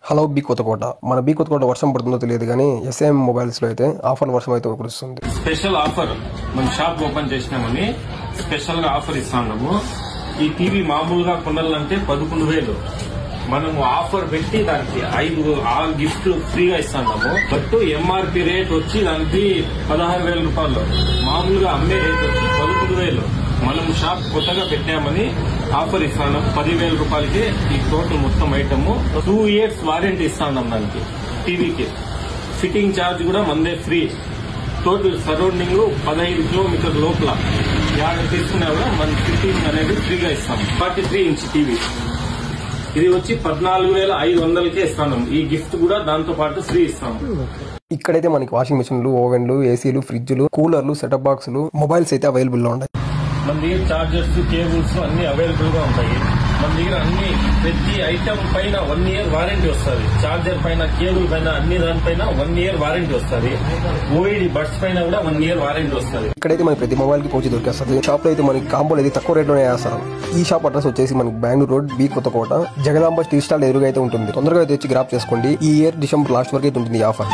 Hello B Kothakota. మన B Kothakota వర్షం పడుతుందో తెలియదు కానీ ఎస్ఎం మొబైల్స్ లో అయితే ఆఫర్ వర్షం అయితే కురుస్తుంది. స్పెషల్ ఆఫర్ మన షాప్ ఓపెన్ చేసినామని స్పెషల్ గా ఆఫర్ ఇస్తున్నాము. ఈ టీవీ మామూలుగా కొనాలంటే 11,000, మనము ఆఫర్ పెట్టి దానికి 5 గిఫ్ట్లు ఫ్రీగా ఇస్తున్నాము. బట్ ఎంఆర్పి రేట్ వచ్చి దానికి 16,000 రూపాయలు, మామూలుగా అమ్మే రేట్ వచ్చి 11,000. మనం షాప్ కొత్తగా పెట్టామని ఆఫర్ ఇస్తాం. 10,000 రూపాయలకి ఈ టోటల్ మొత్తం ఐటమ్. 2 years వారంటీ ఇస్తాం దానికి. టీవీకి ఫిట్టింగ్ ఛార్జ్ కూడా మందే ఫ్రీ. టోటల్ సరౌండింగ్ 15 కిలోమీటర్ లోపల యాడ్ తీసుకున్నా కూడా మన ఫిట్టింగ్ అనేది ఫ్రీగా ఇస్తాం. 43 ఇంచ్ టీవీ ఇది వచ్చి 14,500కే ఇస్తాం. ఈ గిఫ్ట్ కూడా దాంతో పాటు ఫ్రీ ఇస్తాం. ఇక్కడైతే మనకి వాషింగ్ మిషన్లు, ఓవెన్లు, ఏసీలు, ఫ్రిడ్జ్లు, కూలర్లు, సెటప్ బాక్సులు, మొబైల్స్ అయితే అవైలబుల్ లో ఉన్నాయి. మన దగ్గర చార్జర్స్, కేబుల్స్ అన్ని అవైలబుల్ గా ఉంటాయి. మన దగ్గర అన్ని ప్రతి ఐటమ్ పైన 1 year వారంటీ వస్తుంది. చార్జర్ పైన, కేబుల్ పైన, అన్ని దానిపైన 1 year వారంటీ వస్తుంది. ఓఈడి బడ్స్ పైన కూడా 1 year వారంటీ వస్తుంది. ఇక్కడైతే మనకి ప్రతి మొబైల్ కి పౌచ్ దొరికేస్తుంది. షాప్ లో అయితే మనకి కాంబోలు అయితే తక్కువ రేట్ లోనే వేస్తారు. ఈ షాప్ అడ్రస్ వచ్చేసి మనకి Bengaluru road, B Kothakota, Jagadamba steel stall ఎదురుగా అయితే ఉంటుంది. తొందరగా అయితే వచ్చి గ్రాప్ చేసుకోండి. ఈ ఇయర్ డిసెంబర్ లాస్ట్ వరకు అయితే ఉంటుంది ఈ ఆఫర్.